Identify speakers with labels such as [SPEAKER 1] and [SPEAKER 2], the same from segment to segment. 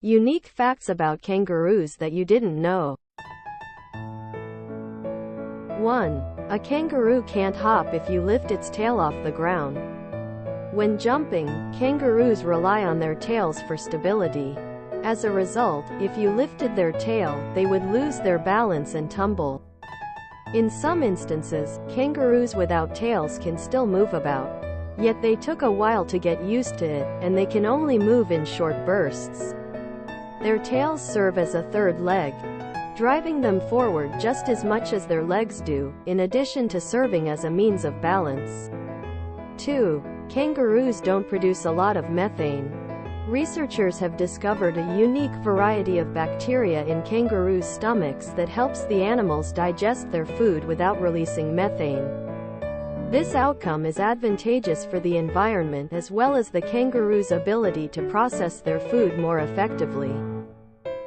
[SPEAKER 1] Unique facts about kangaroos that you didn't know. 1. A kangaroo can't hop if you lift its tail off the ground. When jumping, kangaroos rely on their tails for stability. As a result, if you lifted their tail, they would lose their balance and tumble. In some instances, kangaroos without tails can still move about. Yet they took a while to get used to it, and they can only move in short bursts. Their tails serve as a third leg, driving them forward just as much as their legs do, in addition to serving as a means of balance. 2. Kangaroos don't produce a lot of methane. Researchers have discovered a unique variety of bacteria in kangaroos' stomachs that helps the animals digest their food without releasing methane. This outcome is advantageous for the environment as well as the kangaroo's ability to process their food more effectively.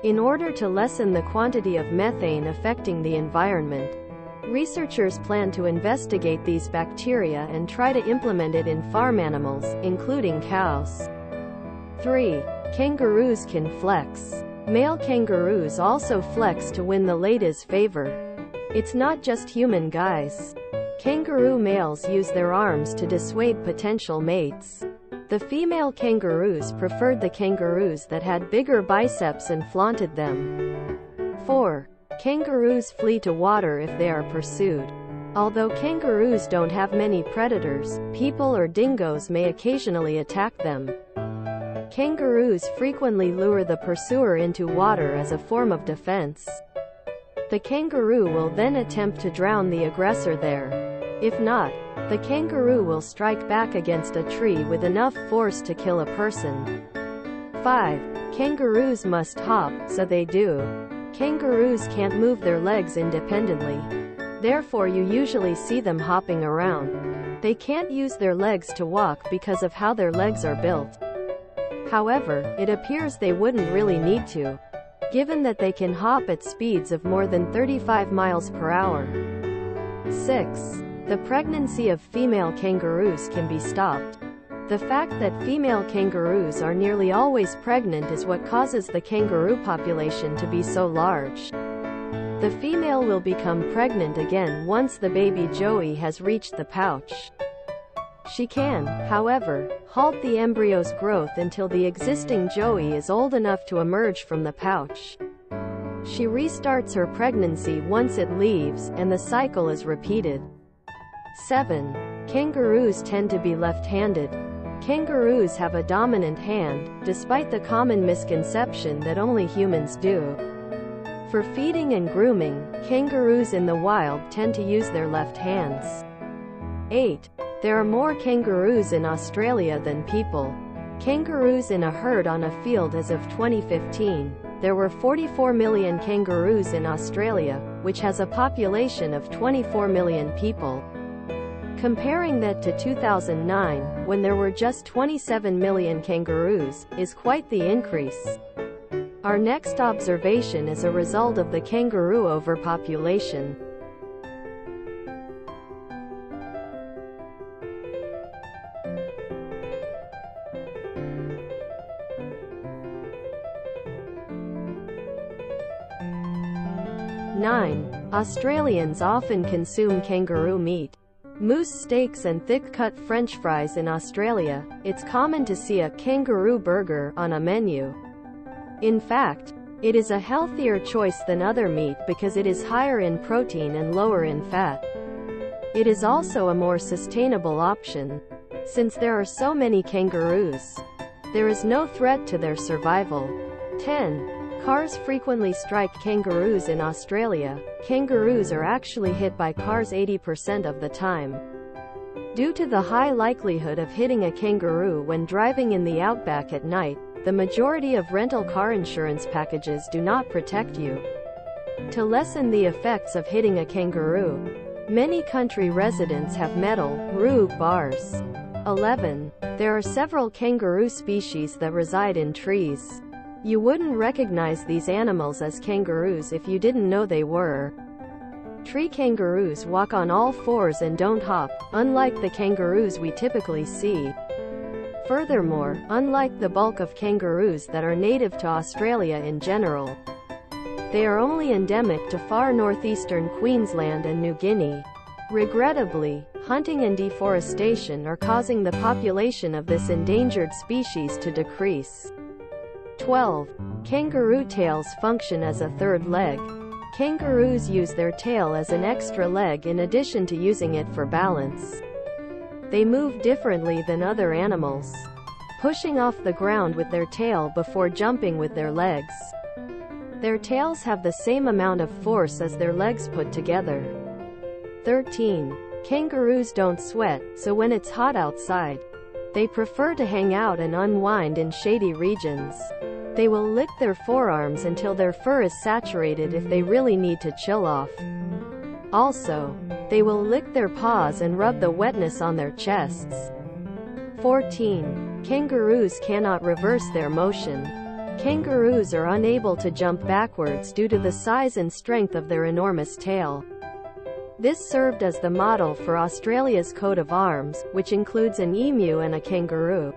[SPEAKER 1] In order to lessen the quantity of methane affecting the environment, researchers plan to investigate these bacteria and try to implement it in farm animals, including cows. 3. Kangaroos can flex. Male kangaroos also flex to win the ladies' favor. It's not just human guys. Kangaroo males use their arms to dissuade potential mates. The female kangaroos preferred the kangaroos that had bigger biceps and flaunted them. 4. Kangaroos flee to water if they are pursued. Although kangaroos don't have many predators, people or dingoes may occasionally attack them. Kangaroos frequently lure the pursuer into water as a form of defense. The kangaroo will then attempt to drown the aggressor there. If not, the kangaroo will strike back against a tree with enough force to kill a person. 5. Kangaroos must hop, so they do. Kangaroos can't move their legs independently. Therefore you usually see them hopping around. They can't use their legs to walk because of how their legs are built. However, it appears they wouldn't really need to, given that they can hop at speeds of more than 35 miles per hour. 6. The pregnancy of female kangaroos can be stopped. The fact that female kangaroos are nearly always pregnant is what causes the kangaroo population to be so large. The female will become pregnant again once the baby joey has reached the pouch. She can, however, halt the embryo's growth until the existing joey is old enough to emerge from the pouch. She restarts her pregnancy once it leaves, and the cycle is repeated. 7. Kangaroos tend to be left-handed. Kangaroos have a dominant hand, despite the common misconception that only humans do. For feeding and grooming, kangaroos in the wild tend to use their left hands. 8. There are more kangaroos in Australia than people. Kangaroos in a herd on a field. As of 2015, there were 44 million kangaroos in Australia, which has a population of 24 million people. Comparing that to 2009, when there were just 27 million kangaroos, is quite the increase. Our next observation is a result of the kangaroo overpopulation. Australians often consume kangaroo meat. Moose steaks and thick-cut French fries. In Australia, it's common to see a kangaroo burger on a menu. In fact, it is a healthier choice than other meat because it is higher in protein and lower in fat. It is also a more sustainable option. Since there are so many kangaroos, there is no threat to their survival. 10. Cars frequently strike kangaroos in Australia. Kangaroos are actually hit by cars 80% of the time. Due to the high likelihood of hitting a kangaroo when driving in the outback at night, the majority of rental car insurance packages do not protect you. To lessen the effects of hitting a kangaroo, many country residents have metal roof bars. 11. There are several kangaroo species that reside in trees. You wouldn't recognize these animals as kangaroos if you didn't know they were. Tree kangaroos walk on all fours and don't hop, unlike the kangaroos we typically see. Furthermore, unlike the bulk of kangaroos that are native to Australia in general, they are only endemic to far northeastern Queensland and New Guinea. Regrettably, hunting and deforestation are causing the population of this endangered species to decrease. 12. Kangaroo tails function as a third leg. Kangaroos use their tail as an extra leg in addition to using it for balance. They move differently than other animals, pushing off the ground with their tail before jumping with their legs. Their tails have the same amount of force as their legs put together. 13. Kangaroos don't sweat, so when it's hot outside, they prefer to hang out and unwind in shady regions. They will lick their forearms until their fur is saturated if they really need to chill off. Also, they will lick their paws and rub the wetness on their chests. 14. Kangaroos cannot reverse their motion. Kangaroos are unable to jump backwards due to the size and strength of their enormous tail. This served as the model for Australia's coat of arms, which includes an emu and a kangaroo.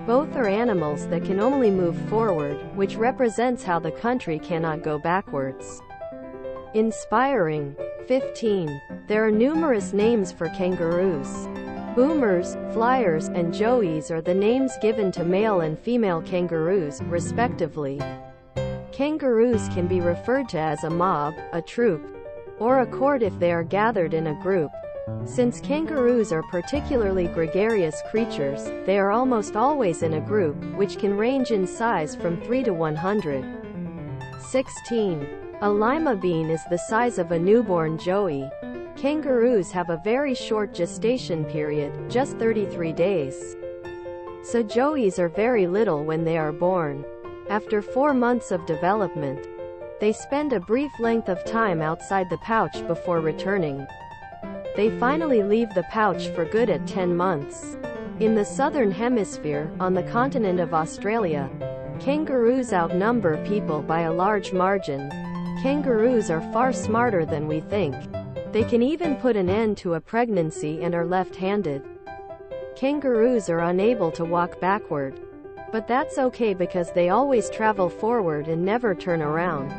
[SPEAKER 1] Both are animals that can only move forward, which represents how the country cannot go backwards. Inspiring. 15. There are numerous names for kangaroos. Boomers, flyers, and joeys are the names given to male and female kangaroos, respectively. Kangaroos can be referred to as a mob, a troop, or a court if they are gathered in a group. Since kangaroos are particularly gregarious creatures, they are almost always in a group, which can range in size from 3 to 100. 16. A lima bean is the size of a newborn joey. Kangaroos have a very short gestation period, just 33 days. So joeys are very little when they are born. After 4 months of development, they spend a brief length of time outside the pouch before returning. They finally leave the pouch for good at 10 months. In the southern hemisphere, on the continent of Australia, kangaroos outnumber people by a large margin. Kangaroos are far smarter than we think. They can even put an end to a pregnancy and are left-handed. Kangaroos are unable to walk backward. But that's okay because they always travel forward and never turn around.